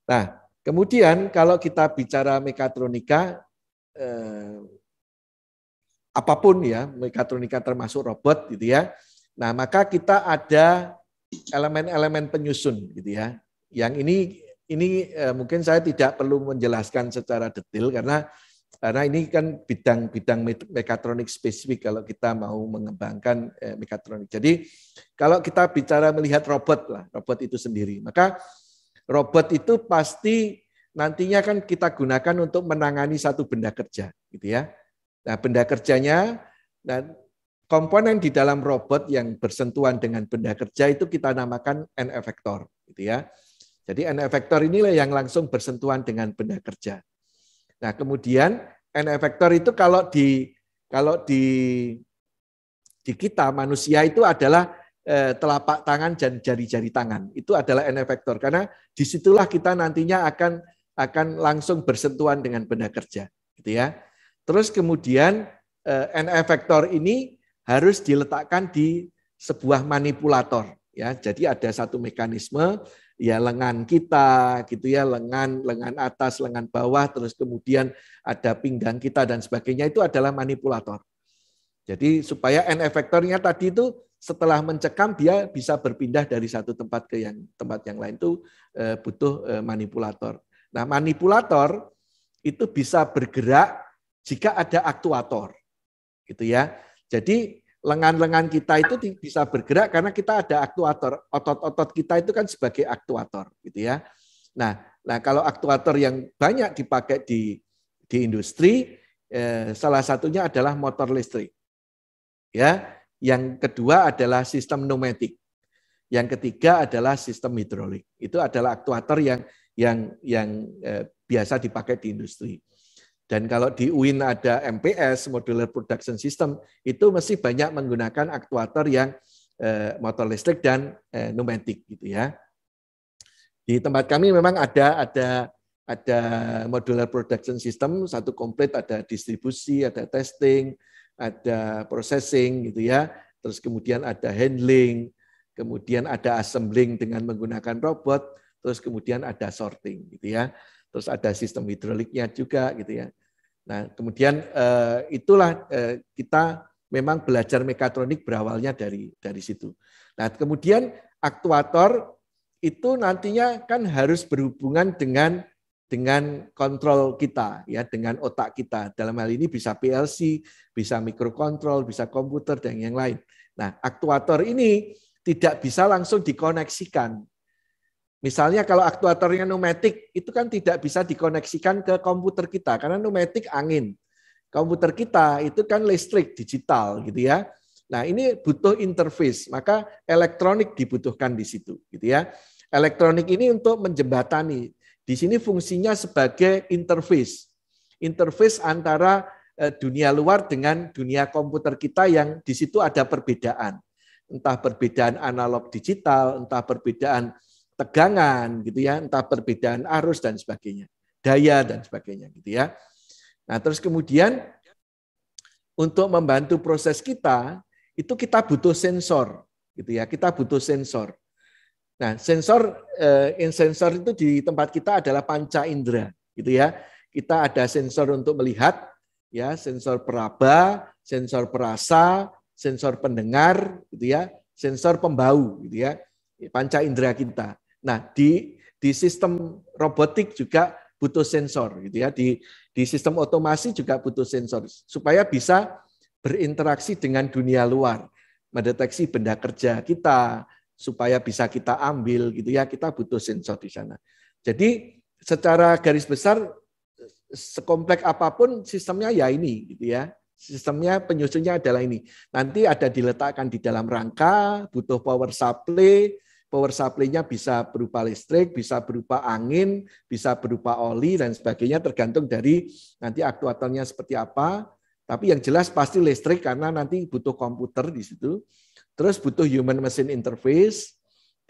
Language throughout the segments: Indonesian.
Nah, kemudian kalau kita bicara mekatronika, apapun ya, mekatronika termasuk robot gitu ya. Nah, maka kita ada elemen-elemen penyusun gitu ya. Yang ini mungkin saya tidak perlu menjelaskan secara detail karena ini kan bidang mekatronik spesifik kalau kita mau mengembangkan mekatronik. Jadi kalau kita bicara melihat robot itu sendiri, maka robot itu pasti nantinya kan kita gunakan untuk menangani satu benda kerja, gitu ya. Nah, benda kerjanya dan komponen di dalam robot yang bersentuhan dengan benda kerja itu kita namakan N-efektor, gitu ya. Jadi N-efektor inilah yang langsung bersentuhan dengan benda kerja. Nah, kemudian N-efektor itu kalau di kita manusia itu adalah telapak tangan dan jari-jari tangan. Itu adalah N-efektor karena disitulah kita nantinya akan langsung bersentuhan dengan benda kerja, gitu ya. Terus kemudian N-efektor ini harus diletakkan di sebuah manipulator, ya. Jadi ada satu mekanisme ya lengan kita gitu ya, lengan atas, lengan bawah, terus kemudian ada pinggang kita dan sebagainya, itu adalah manipulator. Jadi supaya N-efektornya tadi itu setelah mencekam dia bisa berpindah dari satu tempat ke tempat yang lain, itu butuh manipulator. Nah, manipulator itu bisa bergerak jika ada aktuator, gitu ya. Jadi lengan-lengan kita itu bisa bergerak karena kita ada aktuator. Otot-otot kita itu kan sebagai aktuator, gitu ya. Nah kalau aktuator yang banyak dipakai di industri, salah satunya adalah motor listrik. Ya, yang kedua adalah sistem pneumatik. Yang ketiga adalah sistem hidrolik. Itu adalah aktuator yang biasa dipakai di industri. Dan kalau di UIN ada MPS, Modular Production System, itu mesti banyak menggunakan aktuator yang motor listrik dan pneumatik gitu ya. Di tempat kami memang ada Modular Production System, satu komplit, ada distribusi, ada testing, ada processing gitu ya. Terus kemudian ada handling, kemudian ada assembling dengan menggunakan robot, terus kemudian ada sorting gitu ya. Terus ada sistem hidroliknya juga gitu ya. Nah, kemudian itulah kita memang belajar mekatronik berawalnya dari situ. Nah, kemudian aktuator itu nantinya kan harus berhubungan dengan kontrol kita ya, dengan otak kita. Dalam hal ini bisa PLC, bisa mikrokontrol, bisa komputer dan yang lain. Nah, aktuator ini tidak bisa langsung dikoneksikan. Misalnya kalau aktuatornya pneumatik, itu kan tidak bisa dikoneksikan ke komputer kita, karena pneumatik angin. Komputer kita itu kan listrik, digital gitu ya. Nah ini butuh interface, maka elektronik dibutuhkan di situ gitu ya. Elektronik ini untuk menjembatani, di sini fungsinya sebagai interface. Interface antara dunia luar dengan dunia komputer kita yang di situ ada perbedaan. Entah perbedaan analog digital, entah perbedaan tegangan gitu ya, entah perbedaan arus dan sebagainya, daya dan sebagainya gitu ya. Nah, terus kemudian untuk membantu proses kita itu kita butuh sensor gitu ya, kita butuh sensor. Nah, sensor itu di tempat kita adalah panca indera gitu ya. Kita ada sensor untuk melihat ya, sensor peraba, sensor perasa, sensor pendengar gitu ya, sensor pembau gitu ya. Panca indera kita. Nah, di sistem robotik juga butuh sensor gitu ya. Di sistem otomasi juga butuh sensor supaya bisa berinteraksi dengan dunia luar, mendeteksi benda kerja kita supaya bisa kita ambil gitu ya. Kita butuh sensor di sana. Jadi secara garis besar sekompleks apapun sistemnya ya ini gitu ya. Sistemnya penyusunnya adalah ini. Nanti ada diletakkan di dalam rangka, butuh power supply. Power supply-nya bisa berupa listrik, bisa berupa angin, bisa berupa oli dan sebagainya, tergantung dari nanti aktuatornya seperti apa. Tapi yang jelas pasti listrik karena nanti butuh komputer di situ. Terus butuh human machine interface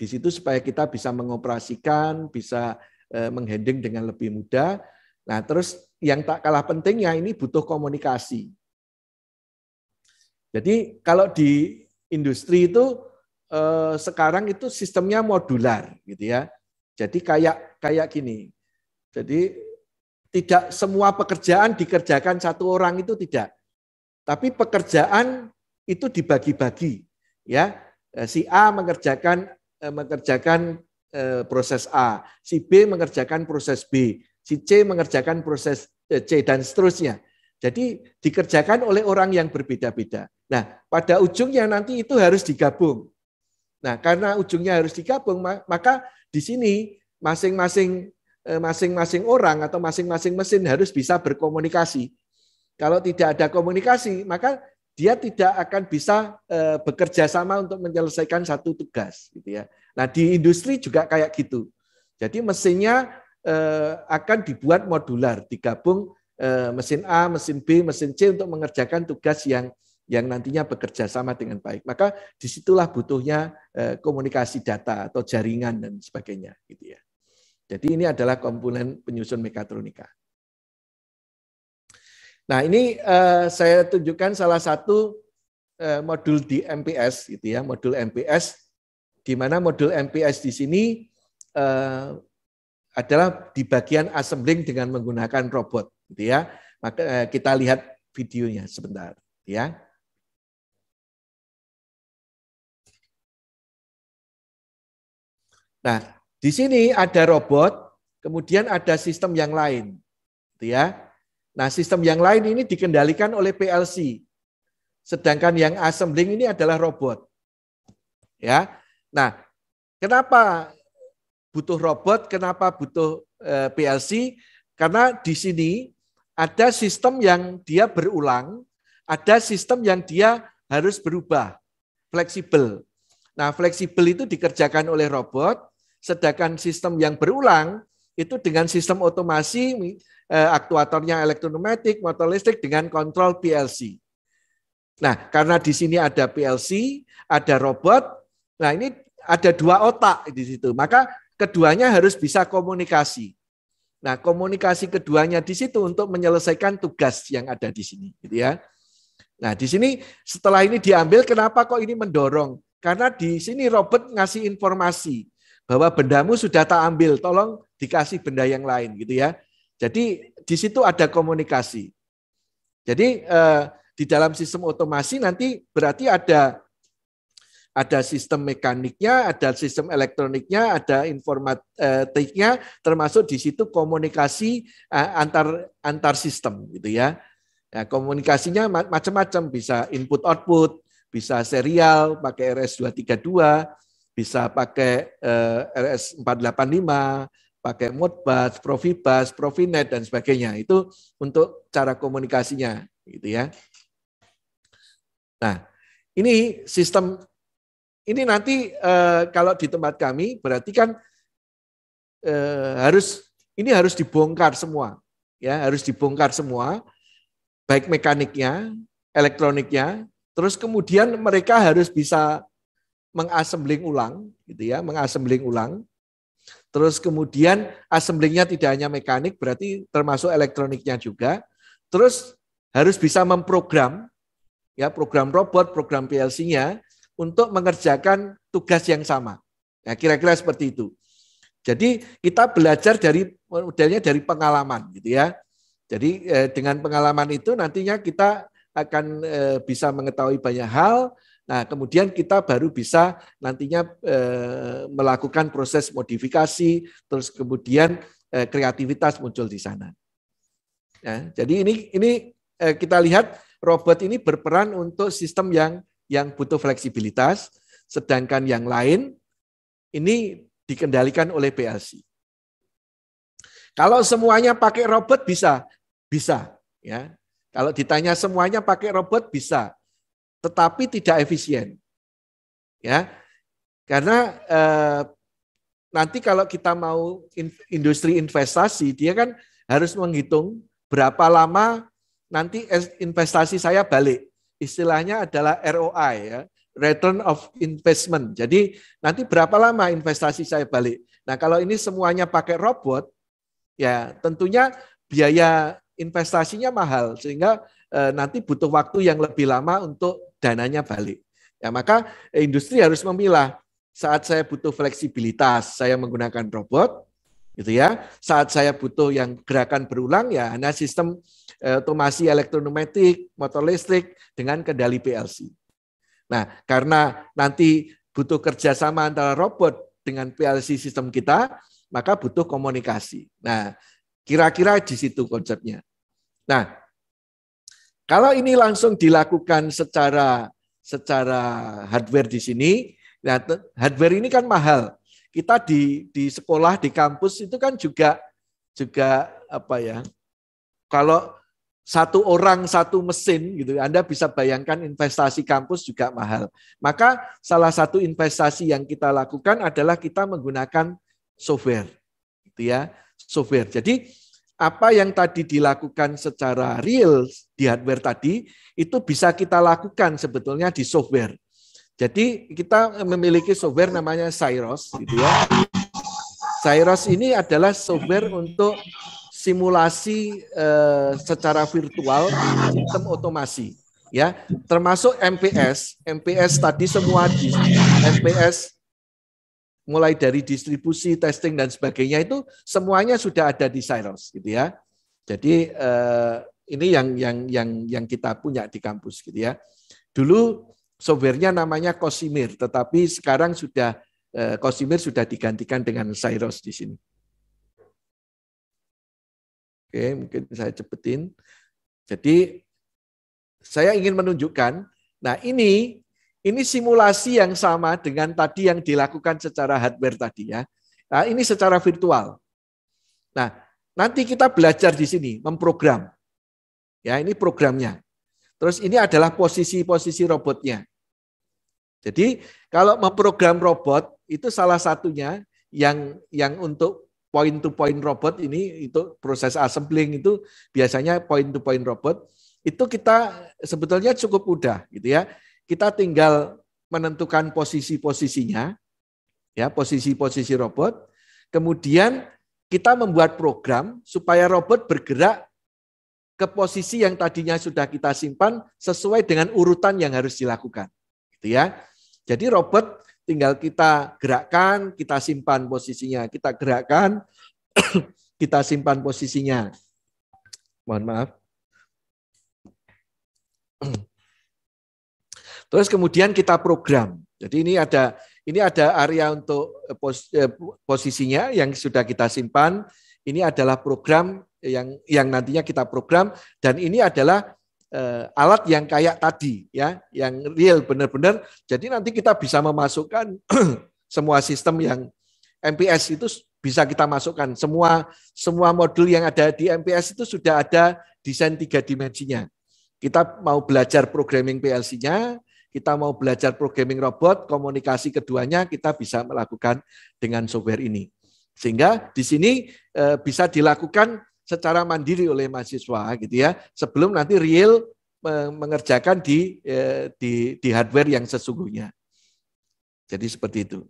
di situ supaya kita bisa mengoperasikan, bisa menghandling dengan lebih mudah. Nah, terus yang tak kalah pentingnya ini butuh komunikasi. Jadi kalau di industri itu sekarang itu sistemnya modular gitu ya. Jadi kayak kayak gini. Jadi tidak semua pekerjaan dikerjakan satu orang itu tidak. Tapi pekerjaan itu dibagi-bagi, ya. Si A mengerjakan proses A, si B mengerjakan proses B, si C mengerjakan proses C dan seterusnya. Jadi dikerjakan oleh orang yang berbeda-beda. Nah, pada ujungnya nanti itu harus digabung. Nah, karena ujungnya harus digabung, maka di sini masing-masing orang atau masing-masing mesin harus bisa berkomunikasi. Kalau tidak ada komunikasi, maka dia tidak akan bisa bekerja sama untuk menyelesaikan satu tugas, gitu ya. Nah, di industri juga kayak gitu. Jadi mesinnya akan dibuat modular, digabung mesin A, mesin B, mesin C untuk mengerjakan tugas yang nantinya bekerja sama dengan baik. Maka disitulah butuhnya komunikasi data atau jaringan dan sebagainya, gitu ya. Jadi ini adalah komponen penyusun mekatronika. Nah, ini saya tunjukkan salah satu modul di MPS, gitu ya, modul MPS, di mana modul MPS di sini adalah di bagian assembling dengan menggunakan robot, gitu ya. Maka kita lihat videonya sebentar, ya. Nah, di sini ada robot, kemudian ada sistem yang lain, gitu ya. Nah, sistem yang lain ini dikendalikan oleh PLC. Sedangkan yang assembling ini adalah robot. Ya. Nah, kenapa butuh robot? Kenapa butuh PLC? Karena di sini ada sistem yang dia berulang, ada sistem yang dia harus berubah, fleksibel. Nah, fleksibel itu dikerjakan oleh robot, sedangkan sistem yang berulang itu dengan sistem otomasi, aktuatornya elektroneumatik, motor listrik dengan kontrol PLC. Nah, karena di sini ada PLC, ada robot, nah ini ada dua otak di situ, maka keduanya harus bisa komunikasi. Nah, komunikasi keduanya di situ untuk menyelesaikan tugas yang ada di sini, gitu ya. Nah, di sini setelah ini diambil, kenapa kok ini mendorong? Karena di sini robot ngasih informasi bahwa bendamu sudah tak ambil, tolong dikasih benda yang lain, gitu ya. Jadi di situ ada komunikasi. Jadi di dalam sistem otomasi nanti berarti ada sistem mekaniknya, ada sistem elektroniknya, ada informatiknya, termasuk di situ komunikasi antar sistem, gitu ya. Nah, komunikasinya macam-macam, bisa input output, bisa serial pakai RS232, bisa pakai RS485, pakai Modbus, Profibus, Profinet dan sebagainya. Itu untuk cara komunikasinya, gitu ya. Nah, ini sistem ini nanti kalau di tempat kami berarti kan harus dibongkar semua, ya, harus dibongkar semua, baik mekaniknya, elektroniknya, terus kemudian mereka harus bisa mengassembling ulang, gitu ya, mengassembling ulang. Terus kemudian assemblingnya tidak hanya mekanik, berarti termasuk elektroniknya juga. Terus harus bisa memprogram, ya, program robot, program PLC-nya untuk mengerjakan tugas yang sama. Nah, kira-kira seperti itu. Jadi kita belajar dari modelnya dari pengalaman, gitu ya. Jadi dengan pengalaman itu nantinya kita akan bisa mengetahui banyak hal. Nah, kemudian kita baru bisa nantinya melakukan proses modifikasi, terus kemudian kreativitas muncul di sana. Nah, jadi ini kita lihat robot ini berperan untuk sistem yang butuh fleksibilitas, sedangkan yang lain ini dikendalikan oleh PLC. Kalau semuanya pakai robot bisa, ya. Kalau ditanya semuanya pakai robot bisa, tetapi tidak efisien, ya, karena nanti kalau kita mau industri investasi, dia kan harus menghitung berapa lama nanti investasi saya balik. Istilahnya adalah ROI, ya, return of investment. Jadi nanti berapa lama investasi saya balik. Nah, kalau ini semuanya pakai robot, ya tentunya biaya investasinya mahal, sehingga nanti butuh waktu yang lebih lama untuk dananya balik. Ya, maka industri harus memilah. Saat saya butuh fleksibilitas, saya menggunakan robot. gitu ya. Saat saya butuh yang gerakan berulang ya hanya sistem otomasi elektroneumatik, motor listrik dengan kendali PLC. Nah, karena nanti butuh kerjasama antara robot dengan PLC sistem kita, maka butuh komunikasi. Nah, kira-kira di situ konsepnya. Nah, kalau ini langsung dilakukan secara hardware di sini, nah, hardware ini kan mahal. Kita di sekolah, di kampus itu kan juga apa ya? Kalau satu orang satu mesin gitu, Anda bisa bayangkan investasi kampus juga mahal. Maka salah satu investasi yang kita lakukan adalah kita menggunakan software, gitu ya, software. Jadi apa yang tadi dilakukan secara real di hardware tadi itu bisa kita lakukan sebetulnya di software. Jadi kita memiliki software namanya Syros, gitu ya. Syros ini adalah software untuk simulasi secara virtual sistem otomasi, ya, termasuk MPS. MPS tadi semua di MPS mulai dari distribusi, testing dan sebagainya itu semuanya sudah ada di Syros, gitu ya. Jadi ini yang kita punya di kampus, gitu ya. Dulu softwarenya namanya Cosimir, tetapi sekarang sudah Cosimir sudah digantikan dengan Syros di sini. Oke, mungkin saya cepetin. Jadi saya ingin menunjukkan, nah ini simulasi yang sama dengan tadi yang dilakukan secara hardware tadi ya. Nah, ini secara virtual. Nah, nanti kita belajar di sini memprogram. Ya, ini programnya. Terus ini adalah posisi-posisi robotnya. Jadi kalau memprogram robot itu salah satunya yang untuk point to point robot ini itu proses assembling itu biasanya point to point robot itu kita sebetulnya cukup mudah gitu ya. Kita tinggal menentukan posisi-posisinya ya, posisi-posisi robot. Kemudian kita membuat program supaya robot bergerak ke posisi yang tadinya sudah kita simpan sesuai dengan urutan yang harus dilakukan. Gitu ya. Jadi robot tinggal kita gerakkan, kita simpan posisinya, kita gerakkan, kita simpan posisinya. Mohon maaf. Terus kemudian kita program. Jadi ini ada area untuk posisinya yang sudah kita simpan. Ini adalah program yang nantinya kita program dan ini adalah alat yang kayak tadi ya, yang real benar-benar. Jadi nanti kita bisa memasukkan semua sistem yang MPS itu bisa kita masukkan. Semua modul yang ada di MPS itu sudah ada desain 3 dimensinya. Kita mau belajar programming PLC-nya, kita mau belajar programming robot, komunikasi keduanya kita bisa melakukan dengan software ini. Sehingga di sini bisa dilakukan secara mandiri oleh mahasiswa gitu ya, sebelum nanti real mengerjakan di hardware yang sesungguhnya. Jadi seperti itu.